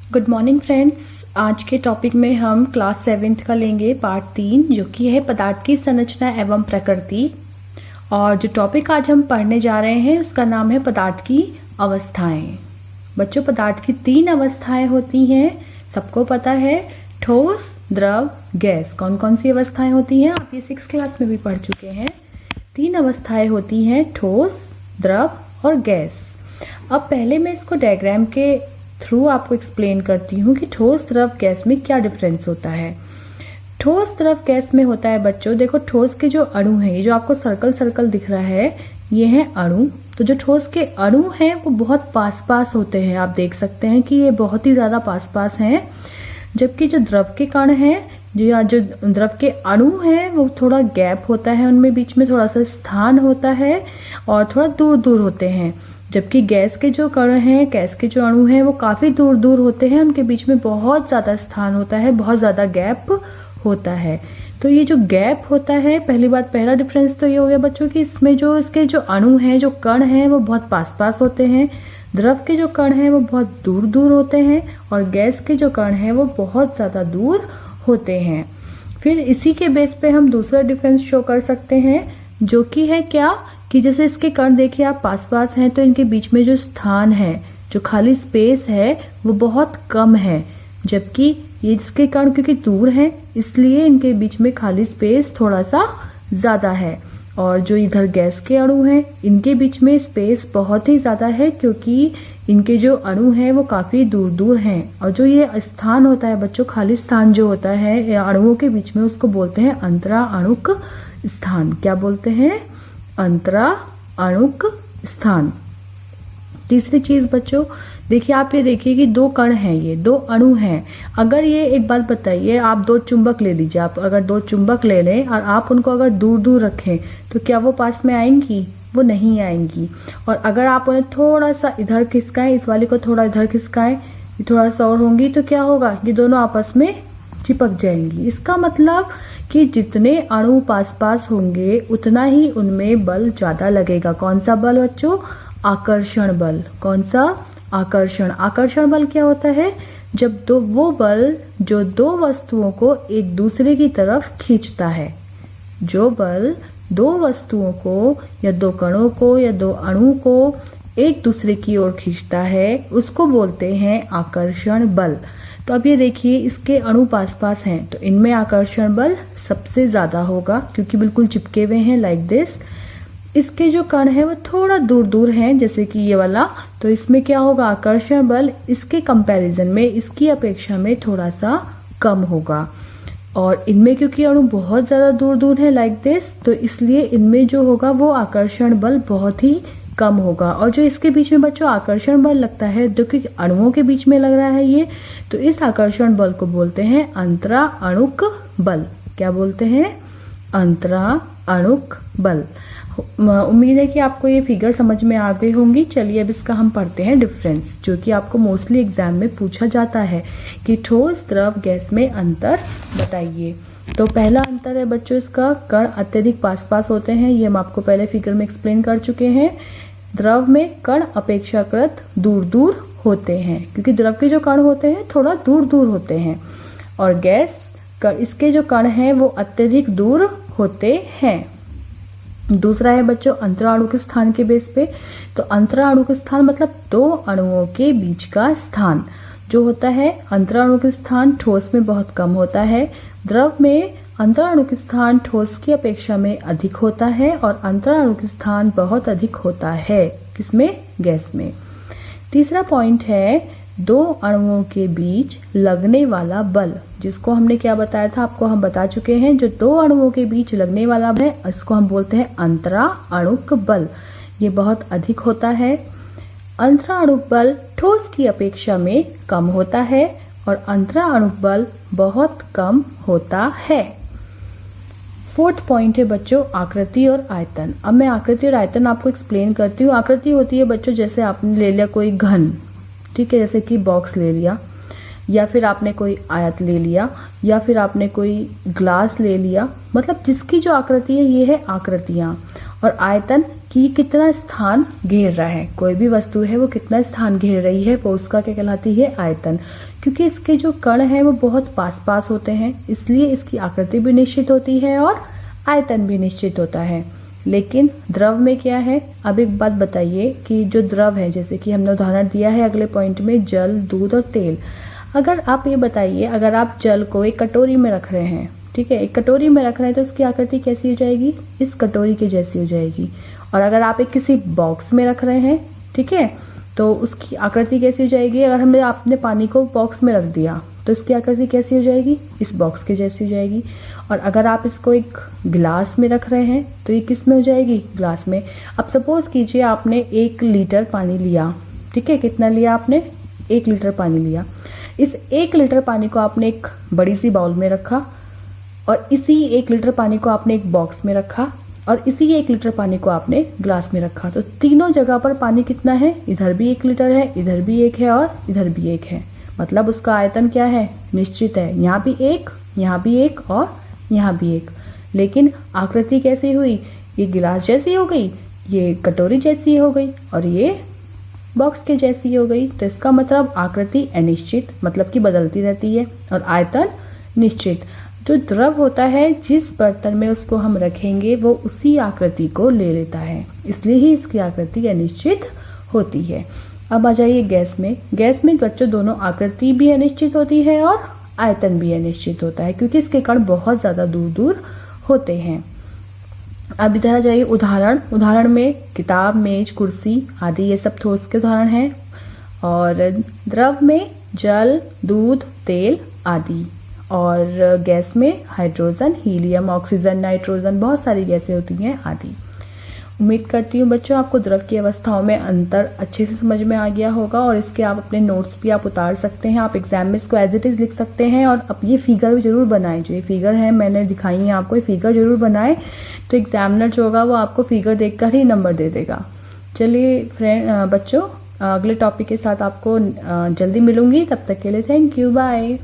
Good morning friends. आज के topic में हम क्लास 7th का लेंगे पार्ट 3, जो कि है पदार्थ की संरचना एवं प्रकृति। और जो टॉपिक आज हम पढ़ने जा रहे हैं उसका नाम है पदार्थ की अवस्थाएं। बच्चों, पदार्थ की 3 अवस्थाएं होती हैं, सबको पता है, ठोस, द्रव, गैस। कौन कौन सी अवस्थाएं होती हैं आप ये 6th क्लास में भी पढ़ चुके हैं। 3 अवस्थाएं होती हैं, ठोस, द्रव और गैस। अब पहले मैं इसको डायग्राम के थ्रू आपको एक्सप्लेन करती हूँ कि ठोस, द्रव, गैस में क्या डिफरेंस होता है। ठोस, द्रव, गैस में होता है बच्चों, देखो ठोस के जो अणु हैं, ये जो आपको सर्कल सर्कल दिख रहा है, ये है अणु। तो जो ठोस के अणु हैं वो बहुत पास पास होते हैं, आप देख सकते हैं कि ये बहुत ही ज़्यादा पास पास हैं। जबकि जो द्रव के कण हैं, जो द्रव के अणु हैं, वो थोड़ा गैप होता है, उनमें बीच में थोड़ा सा स्थान होता है और थोड़ा दूर दूर होते हैं। जबकि गैस के जो कण हैं, गैस के जो अणु हैं, वो काफ़ी दूर दूर होते हैं, उनके बीच में बहुत ज़्यादा स्थान होता है, बहुत ज़्यादा गैप होता है। तो ये जो गैप होता है, पहली बात, पहला डिफरेंस तो ये हो गया बच्चों कि इसमें जो इसके जो अणु हैं, जो कण हैं, वो बहुत पास पास होते हैं। द्रव के जो कण हैं वो बहुत दूर दूर होते हैं और गैस के जो कण हैं वो बहुत ज़्यादा दूर होते हैं। फिर इसी के बेस पे हम दूसरा डिफरेंस शो कर सकते हैं, जो कि है क्या कि जैसे इसके कण देखिए आप पास पास हैं, तो इनके बीच में जो स्थान है, जो खाली स्पेस है, वो बहुत कम है। जबकि ये इसके कण क्योंकि दूर हैं, इसलिए इनके बीच में खाली स्पेस थोड़ा सा ज़्यादा है। और जो इधर गैस के अणु हैं, इनके बीच में स्पेस बहुत ही ज़्यादा है, क्योंकि इनके जो अणु हैं वो काफ़ी दूर दूर हैं। और जो ये स्थान होता है बच्चों, खाली स्थान जो होता है अणुओं के बीच में, उसको बोलते हैं अंतरा अणुक स्थान। क्या बोलते हैं? अंतरा अणुक स्थान। तीसरी चीज बच्चों, देखिए आप ये देखिए कि 2 कण हैं, ये 2 अणु हैं। अगर ये एक बात बताइए, आप 2 चुंबक ले लीजिए, आप अगर 2 चुंबक ले लें और आप उनको अगर दूर दूर रखें, तो क्या वो पास में आएंगी? वो नहीं आएंगी। और अगर आप उन्हें थोड़ा सा इधर खिसकाएं, इस वाली को थोड़ा इधर खिसकाएं, थोड़ा सा और होंगी, तो क्या होगा? ये दोनों आपस में चिपक जाएंगी। इसका मतलब कि जितने अणु पास पास होंगे उतना ही उनमें बल ज्यादा लगेगा। कौन सा बल बच्चों? आकर्षण बल। कौन सा? आकर्षण। आकर्षण बल क्या होता है? जब वो बल जो 2 वस्तुओं को एक दूसरे की तरफ खींचता है। जो बल 2 वस्तुओं को या 2 कणों को या 2 अणु को एक दूसरे की ओर खींचता है, उसको बोलते हैं आकर्षण बल। तो अब ये देखिए, इसके अणु पास पास हैं, तो इनमें आकर्षण बल सबसे ज़्यादा होगा, क्योंकि बिल्कुल चिपके हुए हैं लाइक दिस। इसके जो कण हैं वो थोड़ा दूर दूर हैं, जैसे कि ये वाला, तो इसमें क्या होगा? आकर्षण बल इसके कंपैरिजन में, इसकी अपेक्षा में थोड़ा सा कम होगा। और इनमें क्योंकि अणु बहुत ज़्यादा दूर दूर है लाइक दिस, तो इसलिए इनमें जो होगा वो आकर्षण बल बहुत ही कम होगा। और जो इसके बीच में बच्चों आकर्षण बल लगता है, जो कि अणुओं के बीच में लग रहा है ये, तो इस आकर्षण बल को बोलते हैं अंतरा अणुक बल। क्या बोलते हैं? अंतरा अणुक बल। उम्मीद है कि आपको ये फिगर समझ में आ गई होंगी। चलिए अब इसका हम पढ़ते हैं डिफरेंस, जो कि आपको मोस्टली एग्जाम में पूछा जाता है कि ठोस, द्रव, गैस में अंतर बताइए। तो पहला अंतर है बच्चों इसका, कण अत्यधिक पास पास होते हैं, ये हम आपको पहले फिगर में एक्सप्लेन कर चुके हैं। द्रव में कण अपेक्षाकृत दूर दूर होते हैं, क्योंकि द्रव के जो कण होते हैं थोड़ा दूर दूर होते हैं। और गैस इसके जो कण हैं वो अत्यधिक दूर होते हैं। दूसरा है बच्चों अंतरा अणुक स्थान के बेस पे। तो अंतरा अणुक स्थान मतलब 2 अणुओं के बीच का स्थान जो होता है। अंतरा अणुक स्थान ठोस में बहुत कम होता है। द्रव में अंतरा अणुक स्थान ठोस की अपेक्षा में अधिक होता है और अंतरा अणुक स्थान बहुत अधिक होता है। किसमें? गैस में। तीसरा पॉइंट है 2 अणुओं के बीच लगने वाला बल, जिसको हमने क्या बताया था आपको, हम बता चुके हैं। जो 2 अणुओं के बीच लगने वाला बल है, इसको हम बोलते हैं अंतरा अणुक बल। ये बहुत अधिक होता है। अंतरा अणुक बल ठोस की अपेक्षा में कम होता है और अंतरा अणुक बल बहुत कम होता है। 4th पॉइंट है बच्चों आकृति और आयतन। अब मैं आकृति और आयतन आपको एक्सप्लेन करती हूँ। आकृति होती है बच्चों, जैसे आपने ले लिया कोई घन, ठीक है, जैसे कि बॉक्स ले लिया, या फिर आपने कोई आयत ले लिया, या फिर आपने कोई ग्लास ले लिया, मतलब जिसकी जो आकृति है ये है आकृतियाँ। और आयतन कि कितना स्थान घेर रहा है, कोई भी वस्तु है वो कितना स्थान घेर रही है वो उसका क्या कहलाती है, आयतन। क्योंकि इसके जो कण हैं वो बहुत पास पास होते हैं, इसलिए इसकी आकृति भी निश्चित होती है और आयतन भी निश्चित होता है। लेकिन द्रव में क्या है, अब एक बात बताइए कि जो द्रव है, जैसे कि हमने उदाहरण दिया है अगले पॉइंट में, जल, दूध और तेल। अगर आप ये बताइए, अगर आप जल को एक कटोरी में रख रहे हैं, ठीक है, एक कटोरी में रख रहे हैं, तो उसकी आकृति कैसी हो जाएगी, इस कटोरी के जैसी हो जाएगी। और अगर आप एक किसी बॉक्स में रख रहे हैं, ठीक है, तो उसकी आकृति कैसी हो जाएगी, अगर हमने आपने पानी को बॉक्स में रख दिया तो इसकी आकृति कैसी हो जाएगी, इस बॉक्स के जैसी हो जाएगी। और अगर आप इसको एक गिलास में रख रहे हैं तो ये किस में हो जाएगी, ग्लास में। अब सपोज कीजिए आपने 1 लीटर पानी लिया, ठीक है, कितना लिया आपने, 1 लीटर पानी लिया। इस 1 लीटर पानी को आपने एक बड़ी सी बाउल में रखा और इसी 1 लीटर पानी को आपने एक बॉक्स में रखा और इसी 1 लीटर पानी को आपने ग्लास में रखा। तो तीनों जगह पर पानी कितना है, इधर भी 1 लीटर है, इधर भी 1 है और इधर भी 1 है। मतलब उसका आयतन क्या है, निश्चित है। यहाँ भी 1, यहाँ भी 1 और यहाँ भी 1। लेकिन आकृति कैसी हुई, ये गिलास जैसी हो गई, ये कटोरी जैसी हो गई और ये बॉक्स के जैसी हो गई। तो इसका मतलब आकृति अनिश्चित, मतलब कि बदलती रहती है, और आयतन निश्चित। जो द्रव होता है, जिस बर्तन में उसको हम रखेंगे वो उसी आकृति को ले लेता है, इसलिए ही इसकी आकृति अनिश्चित होती है। अब आ जाइए गैस में। गैस में बच्चों दोनों आकृति भी अनिश्चित होती है और आयतन भी अनिश्चित होता है, क्योंकि इसके कण बहुत ज़्यादा दूर दूर होते हैं। अब इधर आ जाइए उदाहरण। उदाहरण में किताब, मेज, कुर्सी आदि ये सब ठोस के उदाहरण हैं, और द्रव में जल, दूध, तेल आदि, और गैस में हाइड्रोजन, हीलियम, ऑक्सीजन, नाइट्रोजन, बहुत सारी गैसें होती हैं आदि। उम्मीद करती हूँ बच्चों आपको द्रव की अवस्थाओं में अंतर अच्छे से समझ में आ गया होगा, और इसके आप अपने नोट्स भी आप उतार सकते हैं। आप एग्जाम में इसको एज इट इज़ लिख सकते हैं, और अब ये फिगर भी जरूर बनाएं। जो ये फिगर है मैंने दिखाई है आपको, ये फिगर जरूर बनाएं, तो एग्जामिनर जो होगा वो आपको फिगर देखकर ही नंबर दे देगा। चलिए बच्चों, अगले टॉपिक के साथ आपको जल्दी मिलूंगी, तब तक के लिए थैंक यू, बाय।